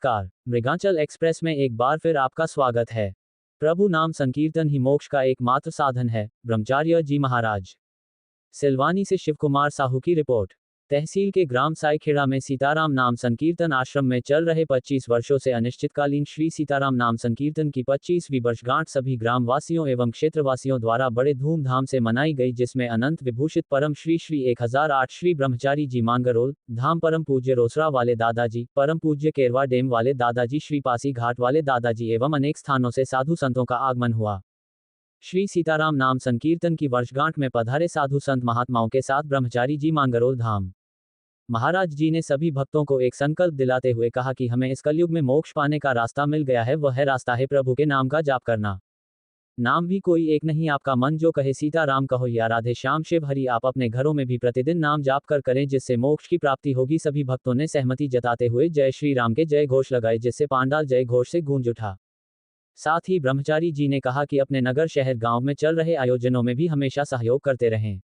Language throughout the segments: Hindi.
नमस्कार, मृगांचल एक्सप्रेस में एक बार फिर आपका स्वागत है। प्रभु नाम संकीर्तन ही मोक्ष का एकमात्र साधन है। ब्रह्मचार्य जी महाराज। सिलवानी से शिव कुमार साहू की रिपोर्ट। तहसील के ग्राम साईखेड़ा में सीताराम नाम संकीर्तन आश्रम में चल रहे 25 वर्षों से अनिश्चितकालीन श्री सीताराम नाम संकीर्तन की 25वीं वर्षगांठ सभी ग्रामवासियों एवं क्षेत्रवासियों द्वारा बड़े धूमधाम से मनाई गई, जिसमें अनंत विभूषित परम श्री 1008 श्री ब्रह्मचारी जी मांगरोल धाम, परम पूज्य रोसड़ा वाले दादाजी, परम पूज्य केरवा डेम वाले दादाजी, श्री पासी घाट वाले दादाजी एवं अनेक स्थानों से साधु संतों का आगमन हुआ। श्री सीताराम नाम संकीर्तन की वर्षगांठ में पधारे साधु संत महात्माओं के साथ ब्रह्मचारी जी मांगरोल धाम महाराज जी ने सभी भक्तों को एक संकल्प दिलाते हुए कहा कि हमें इस कलयुग में मोक्ष पाने का रास्ता मिल गया है, वह रास्ता है प्रभु के नाम का जाप करना। नाम भी कोई एक नहीं, आपका मन जो कहे सीताराम कहो या राधे श्याम शिव हरि, आप अपने घरों में भी प्रतिदिन नाम जाप कर करें, जिससे मोक्ष की प्राप्ति होगी। सभी भक्तों ने सहमति जताते हुए जय श्री राम के जय घोष लगाए, जिससे पांडाल जय घोष से गूंज उठा। साथ ही ब्रह्मचारी जी ने कहा कि अपने नगर शहर गांव में चल रहे आयोजनों में भी हमेशा सहयोग करते रहें।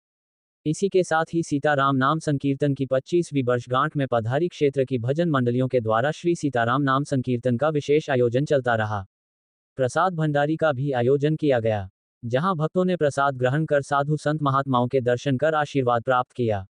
इसी के साथ ही सीताराम नाम संकीर्तन की 25वीं वर्षगांठ में पधारी क्षेत्र की भजन मंडलियों के द्वारा श्री सीताराम नाम संकीर्तन का विशेष आयोजन चलता रहा। प्रसाद भंडारी का भी आयोजन किया गया, जहां भक्तों ने प्रसाद ग्रहण कर साधु संत महात्माओं के दर्शन कर आशीर्वाद प्राप्त किया।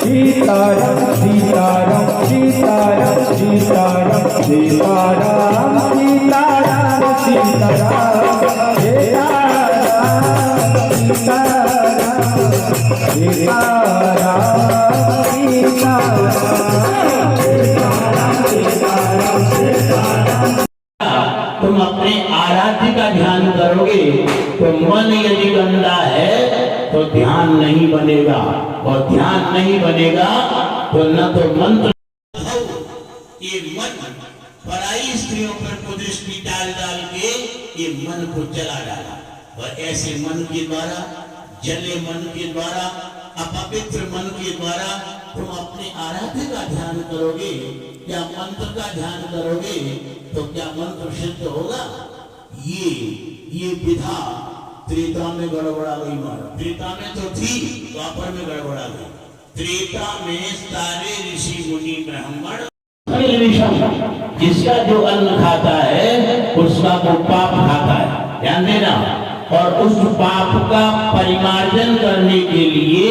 सीताराम सीताराम सीताराम सीताराम सीताराम सीताराम सीताराम तुम अपने आराध्य का ध्यान करोगे तो मन यदि गंदा है तो ध्यान नहीं बनेगा, और ध्यान नहीं बनेगा तो न तो मंत्र। ये मन पराई स्त्रियों पर कुदृष्टि डाल डाल के ये मन को जला डाला, और ऐसे मन के द्वारा, जले मन के द्वारा, अपवित्र मन के द्वारा तुम अपने आराध्य का ध्यान करोगे, क्या मंत्र का ध्यान करोगे तो क्या मंत्र सिद्ध होगा? ये विधा त्रेता में गड़बड़ा गई। त्रेता में तो थी, द्वापर में गड़बड़ा गई। त्रेता में सारे ऋषि मुनि ब्राह्मण, जिसका जो अन्न खाता है उसका वो पाप खाता है, ध्यान देना। और उस पाप का परिमार्जन करने के लिए,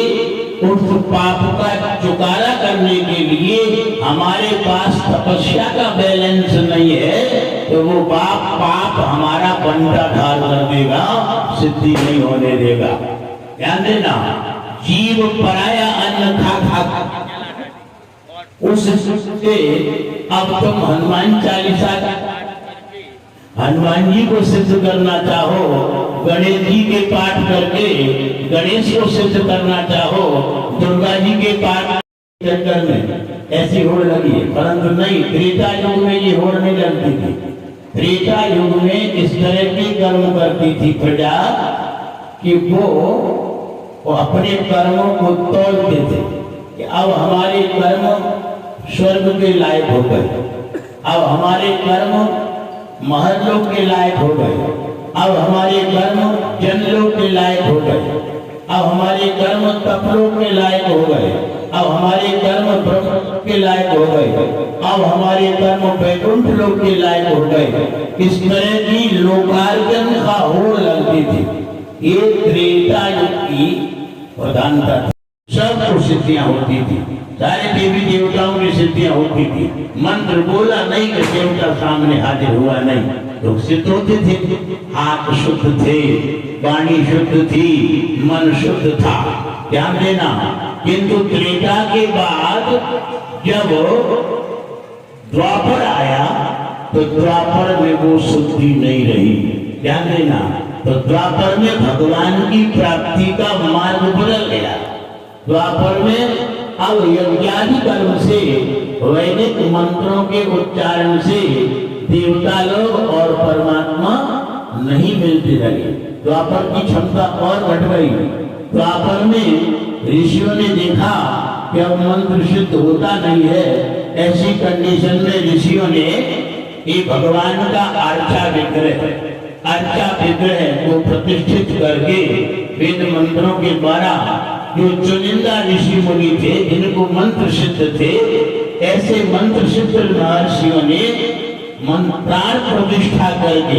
उस पाप का चुकारा करने के लिए हमारे पास तपस्या का बैलेंस नहीं है, तो वो पाप हमारा बंटा ढाल कर देगा, सिद्धि नहीं होने देगा। ध्यान देना, जीव पराया अन्न खा खा उससे अब तुम हनुमान चालीसा, हनुमान जी को सिद्ध करना चाहो, गणेश जी के पाठ करके गणेश को सिद्ध करना चाहो, दुर्गा जी के पाठ चक्कर में ऐसी होड़ लगी है, परंतु नहीं, त्रेता युग में ये होड़ नहीं लगती थी। त्रेता युग में इस तरह के कर्म करती थी प्रजा कि वो अपने कर्मों को तोड़ते थे कि अब हमारे कर्म स्वर्ग के लायक हो गए, अब हमारे कर्म महलों के लायक हो गए, अब हमारे कर्म जंगलों के लायक हो गए, अब हमारे कर्म तपलों के लायक हो गए, अब हमारे कर्म ब्रह्म के लायक हो गए, अब हमारे कर्म वैकुंठ लोक के लायक हो गए। इस तरह की लोकार्जन का होड़ लगती थी। ये त्रेता युग की प्रधानता, सब सिद्धियां होती थी। सारे देवी देवताओं की सिद्धियां होती थी। मंत्र बोला नहीं कि देवता सामने हाजिर हुआ नहीं, तो सिद्ध होते थे। हाथ शुद्ध थे, वाणी शुद्ध थी, मन शुद्ध था, ध्यान देना। किंतु त्रेता के बाद जब द्वापर आया तो द्वापर में वो शुद्धि नहीं रही, ध्यान देना। तो द्वापर में भगवान की प्राप्ति का मार्ग बदल गया। द्वापर में अब यज्ञादि कर्म से, वैदिक मंत्रों के उच्चारण से देवता लोग और परमात्मा नहीं मिलते लगे। द्वापर की क्षमता और बढ़ गई। द्वापर में ऋषियों ने देखा कि अब मंत्र सिद्ध होता नहीं है। ऐसी कंडीशन में ऋषियों ने ये भगवान का अर्चा विग्रह को प्रतिष्ठित करके वेद मंत्रों के द्वारा जो चुनिंदा ऋषि मुनि थे, जिनको मंत्र सिद्ध थे, ऐसे मंत्र सिद्ध महर्षियों ने मंत्रार्थ प्रतिष्ठा करके